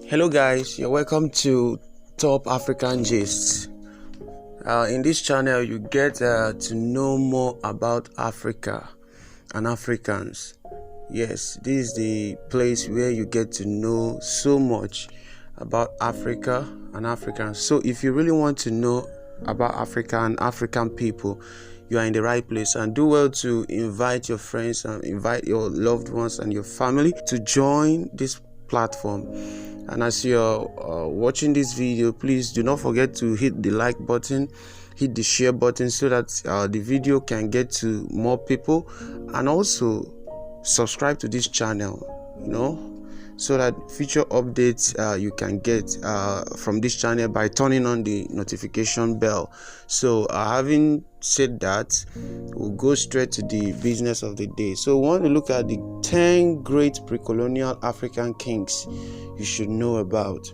Hello guys, you're welcome to Top African Gists. In this channel you get to know more about Africa and Africans. Yes, this is the place where you get to know so much about Africa and Africans. So if you really want to know about Africa and African people, you are in the right place, and do well to invite your friends and invite your loved ones and your family to join this platform. And as you're watching this video, please do not forget to hit the like button, hit the share button, so that the video can get to more people, and also subscribe to this channel, so that future updates you can get from this channel by turning on the notification bell. So having said that, we'll go straight to the business of the day. So we want to look at the 10 great pre-colonial African kings you should know about.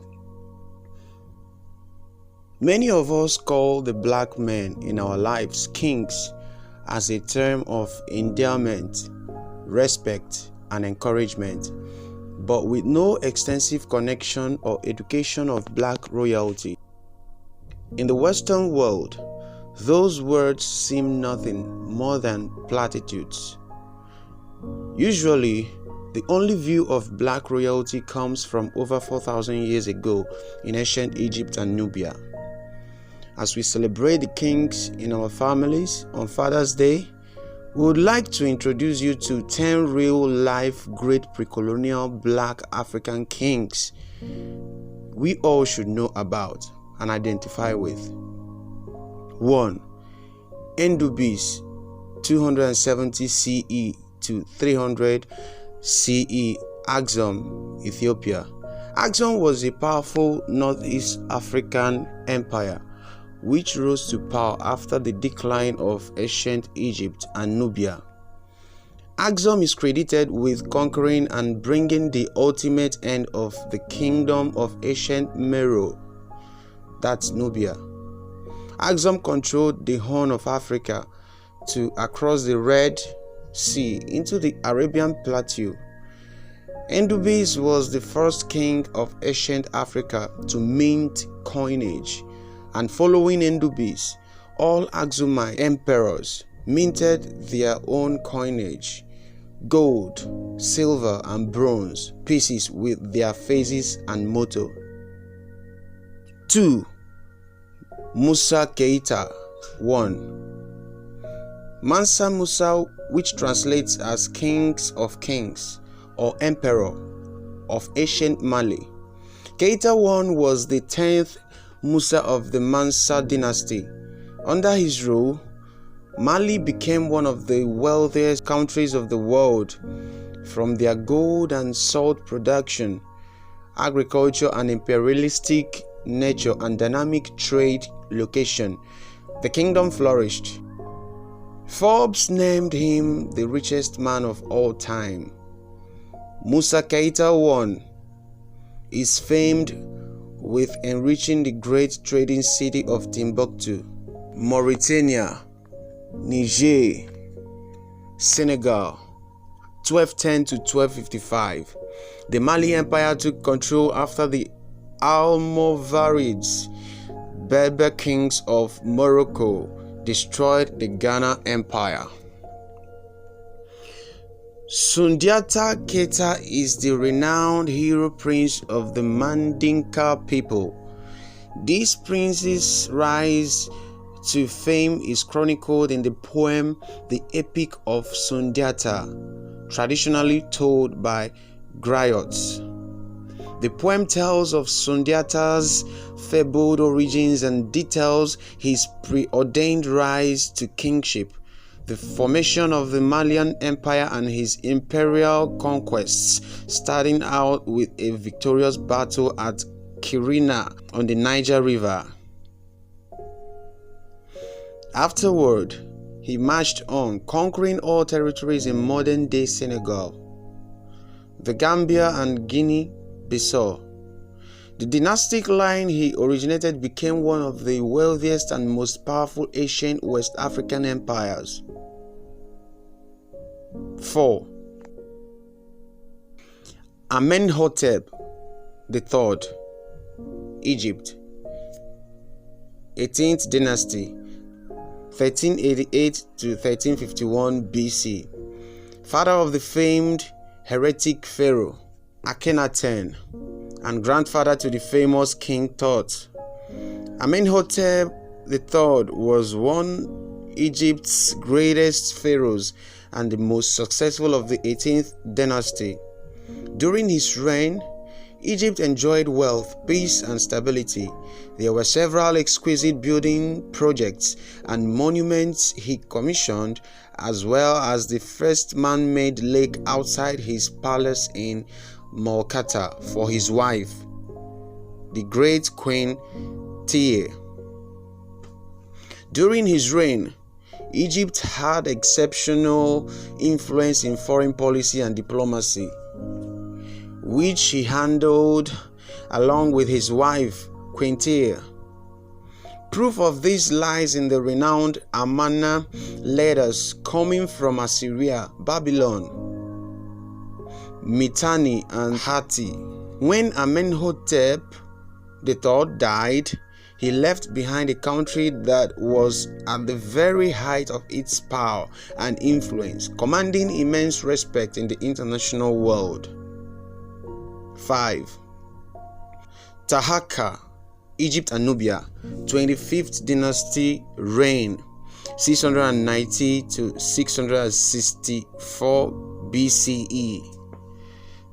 Many of us call the black men in our lives kings as a term of endearment, respect, and encouragement, but with no extensive connection or education of black royalty. In the Western world, those words seem nothing more than platitudes. Usually, the only view of black royalty comes from over 4,000 years ago in ancient Egypt and Nubia. As we celebrate the kings in our families on Father's Day, we would like to introduce you to 10 real-life great pre-colonial black African kings we all should know about and identify with. 1. Ndubis, 270 CE to 300 CE, Axum, Ethiopia. Axum was a powerful Northeast African empire which rose to power after the decline of ancient Egypt and Nubia. Axum is credited with conquering and bringing the ultimate end of the kingdom of ancient Meroe, that's Nubia. Axum controlled the Horn of Africa to across the Red Sea into the Arabian Plateau. Ndubis was the first king of ancient Africa to mint coinage, and following Ndubis, all Axumite emperors minted their own coinage, gold, silver, and bronze pieces with their faces and motto. 2. Musa Keita 1. Mansa Musa, which translates as Kings of Kings or Emperor of ancient Mali. Keita I was the 10th Musa of the Mansa dynasty. Under his rule, Mali became one of the wealthiest countries of the world from their gold and salt production, agriculture, and imperialistic nature and dynamic trade location. The kingdom flourished. Forbes named him the richest man of all time. Musa Keita I is famed with enriching the great trading city of Timbuktu, Mauritania, Niger, Senegal, 1210 to 1255. The Mali Empire took control after the Almovarids, Berber kings of Morocco, destroyed the Ghana Empire. Sundiata Keita is the renowned hero prince of the Mandinka people. This prince's rise to fame is chronicled in the poem The Epic of Sundiata, traditionally told by griots. The poem tells of Sundiata's fabled origins and details his preordained rise to kingship, the formation of the Malian Empire, and his imperial conquests, starting out with a victorious battle at Kirina on the Niger River. Afterward, he marched on, conquering all territories in modern-day Senegal, the Gambia, and Guinea-Bissau. The dynastic line he originated became one of the wealthiest and most powerful ancient West African empires. 4. Amenhotep III, Egypt, 18th dynasty, 1388 to 1351 BC, father of the famed heretic pharaoh Akhenaten, and grandfather to the famous King Tut. Amenhotep III was one of Egypt's greatest pharaohs and the most successful of the 18th dynasty. During his reign, Egypt enjoyed wealth, peace, and stability. There were several exquisite building projects and monuments he commissioned, as well as the first man-made lake outside his palace in Malkata for his wife, the great Queen Tiye. During his reign, Egypt had exceptional influence in foreign policy and diplomacy, which he handled along with his wife, Queen Tiye. Proof of this lies in the renowned Amarna letters coming from Assyria, Babylon, Mitanni, and Hatti. When Amenhotep III died, he left behind a country that was at the very height of its power and influence, commanding immense respect in the international world. 5. Taharqa, Egypt and Nubia, 25th dynasty reign, 690 to 664 BCE.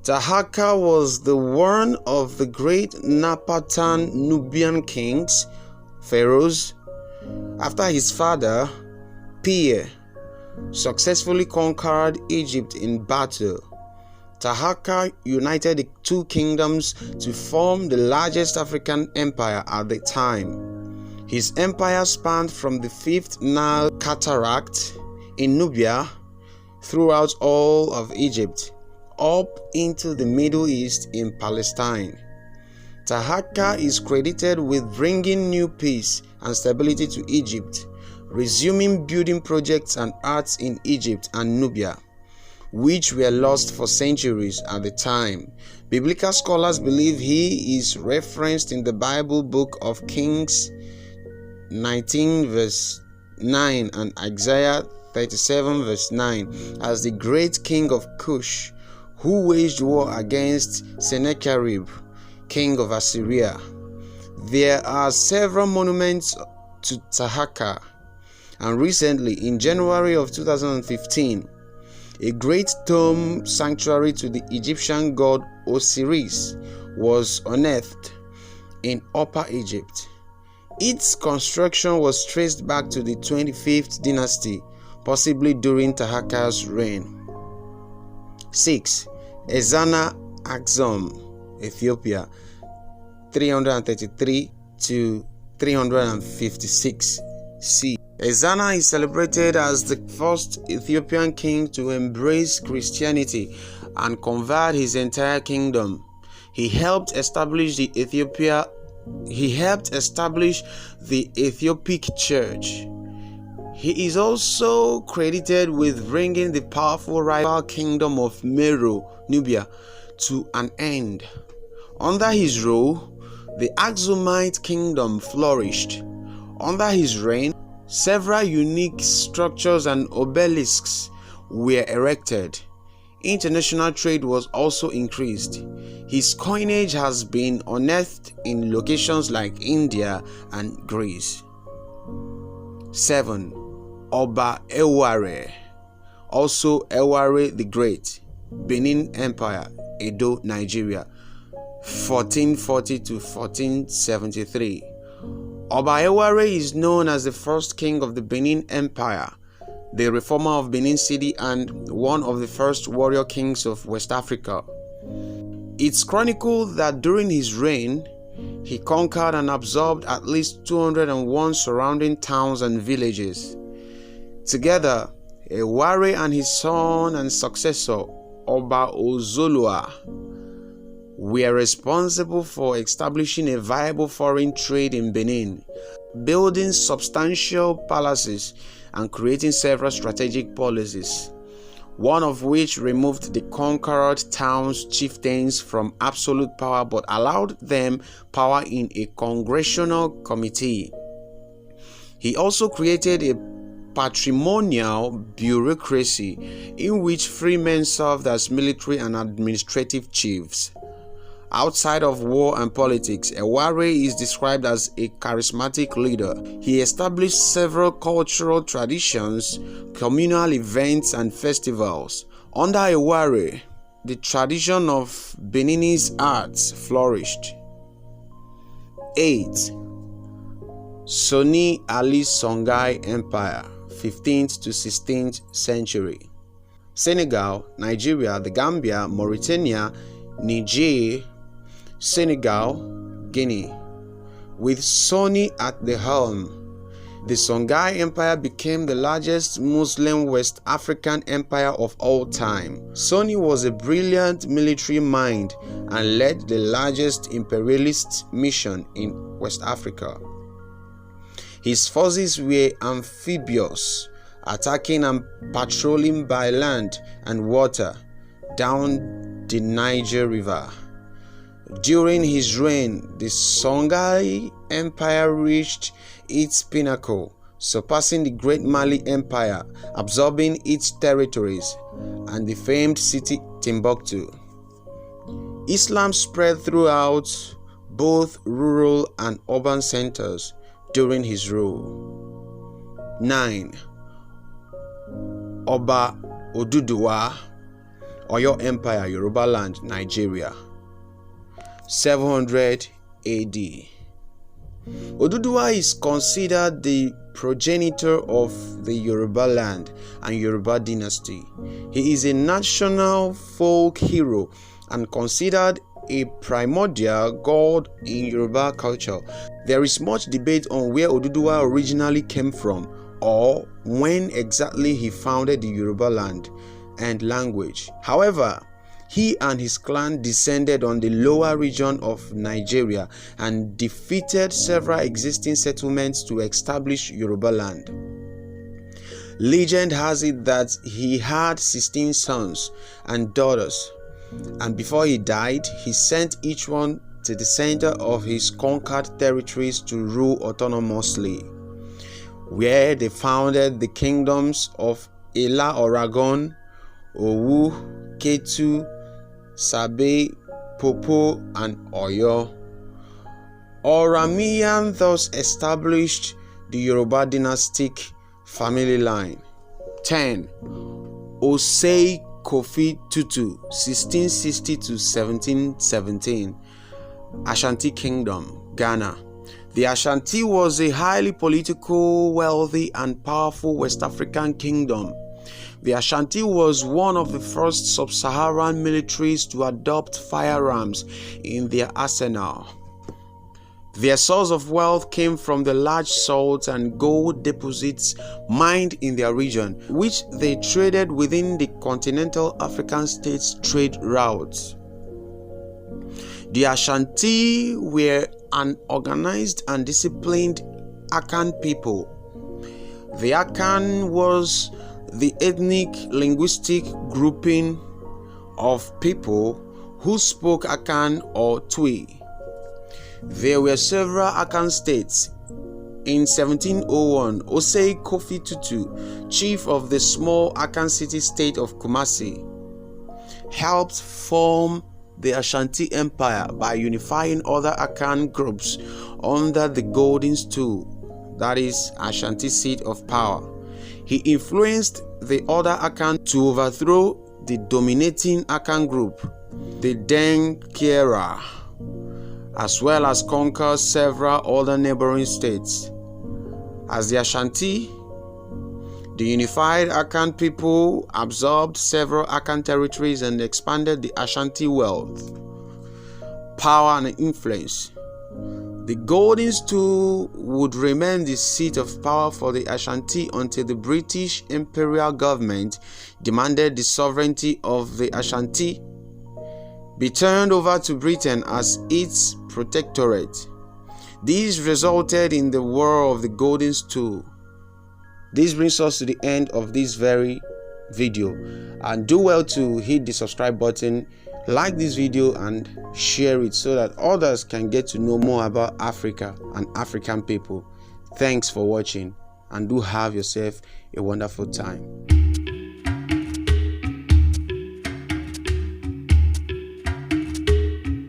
Taharqa was the one of the great Napatan Nubian kings, pharaohs, after his father, Piye, successfully conquered Egypt in battle. Taharqa united the two kingdoms to form the largest African empire at the time. His empire spanned from the 5th Nile Cataract in Nubia throughout all of Egypt, up into the Middle East in Palestine. Taharqa is credited with bringing new peace and stability to Egypt, resuming building projects and arts in Egypt and Nubia, which were lost for centuries at the time. Biblical scholars believe he is referenced in the Bible book of Kings 19 verse 9 and Isaiah 37 verse 9 as the great king of Cush, who waged war against Sennacherib, king of Assyria. There are several monuments to Taharqa, and recently, in January of 2015, a great tomb sanctuary to the Egyptian god Osiris was unearthed in Upper Egypt. Its construction was traced back to the 25th dynasty, possibly during Taharqa's reign. 6. Ezana Aksum, Ethiopia, 333 to 356 C. Ezana is celebrated as the first Ethiopian king to embrace Christianity and convert his entire kingdom. He helped establish the Ethiopic Church. He is also credited with bringing the powerful rival kingdom of Meroe, Nubia, to an end. Under his rule, the Aksumite kingdom flourished. Under his reign, several unique structures and obelisks were erected. International trade was also increased. His coinage has been unearthed in locations like India and Greece. 7. Oba Eware, also Eware the Great, Benin Empire, Edo, Nigeria, 1440 to 1473. Oba Eware is known as the first king of the Benin Empire, the reformer of Benin City, and one of the first warrior kings of West Africa. It's chronicled that during his reign, he conquered and absorbed at least 201 surrounding towns and villages. Together, Eware and his son and successor, Oba Ozolua, were responsible for establishing a viable foreign trade in Benin, building substantial palaces, and creating several strategic policies. one of which removed the conquered town's chieftains from absolute power but allowed them power in a congressional committee. He also created a patrimonial bureaucracy in which free men served as military and administrative chiefs. Outside of war and politics, Eware is described as a charismatic leader. He established several cultural traditions, communal events, and festivals. Under Eware, the tradition of Beninese arts flourished. 8. Soni Ali Songhai Empire, 15th to 16th century. Senegal, Nigeria, the Gambia, Mauritania, Niger, Senegal, Guinea. With Soni at the helm, the Songhai Empire became the largest Muslim West African empire of all time. Soni was a brilliant military mind and led the largest imperialist mission in West Africa. His forces were amphibious, attacking and patrolling by land and water down the Niger River. During his reign, the Songhai Empire reached its pinnacle, surpassing the Great Mali Empire, absorbing its territories, and the famed city Timbuktu. Islam spread throughout both rural and urban centers during his rule. 9. Oba Oduduwa, Oyo Empire, Yoruba Land, Nigeria. 700 AD. Oduduwa is considered the progenitor of the Yoruba land and Yoruba dynasty. He is a national folk hero and considered a primordial god in Yoruba culture. There is much debate on where Oduduwa originally came from or when exactly he founded the Yoruba land and language. However, he and his clan descended on the lower region of Nigeria and defeated several existing settlements to establish Yoruba land. Legend has it that he had 16 sons and daughters, and before he died, he sent each one to the center of his conquered territories to rule autonomously, where they founded the kingdoms of Ila Oragon, Owu, Ketu, Sabe, Popo, and Oyo. Oramiyan thus established the Yoruba dynastic family line. 10. Osei Kofi Tutu, 1660 to 1717, Ashanti Kingdom, Ghana. The Ashanti was a highly political, wealthy, and powerful West African kingdom. The Ashanti was one of the first sub-Saharan militaries to adopt firearms in their arsenal. Their source of wealth came from the large salt and gold deposits mined in their region, which they traded within the continental African states' trade routes. The Ashanti were an organized and disciplined Akan people. The Akan was the ethnic linguistic grouping of people who spoke Akan or Twi. There were several Akan states. In 1701, Osei Kofi Tutu, chief of the small Akan city-state of Kumasi, helped form the Ashanti Empire by unifying other Akan groups under the Golden Stool, that is, Ashanti seat of power. He influenced the other Akan to overthrow the dominating Akan group, the Deng Kiera, as well as conquer several other neighboring states. As the Ashanti, the unified Akan people absorbed several Akan territories and expanded the Ashanti wealth, power, and influence. The Golden Stool would remain the seat of power for the Ashanti until the British imperial government demanded the sovereignty of the Ashanti be turned over to Britain as its protectorate. This resulted in the War of the Golden Stool. This brings us to the end of this very video. And do well to hit the subscribe button, like this video, and share it so that others can get to know more about Africa and African people. Thanks for watching, and do have yourself a wonderful time.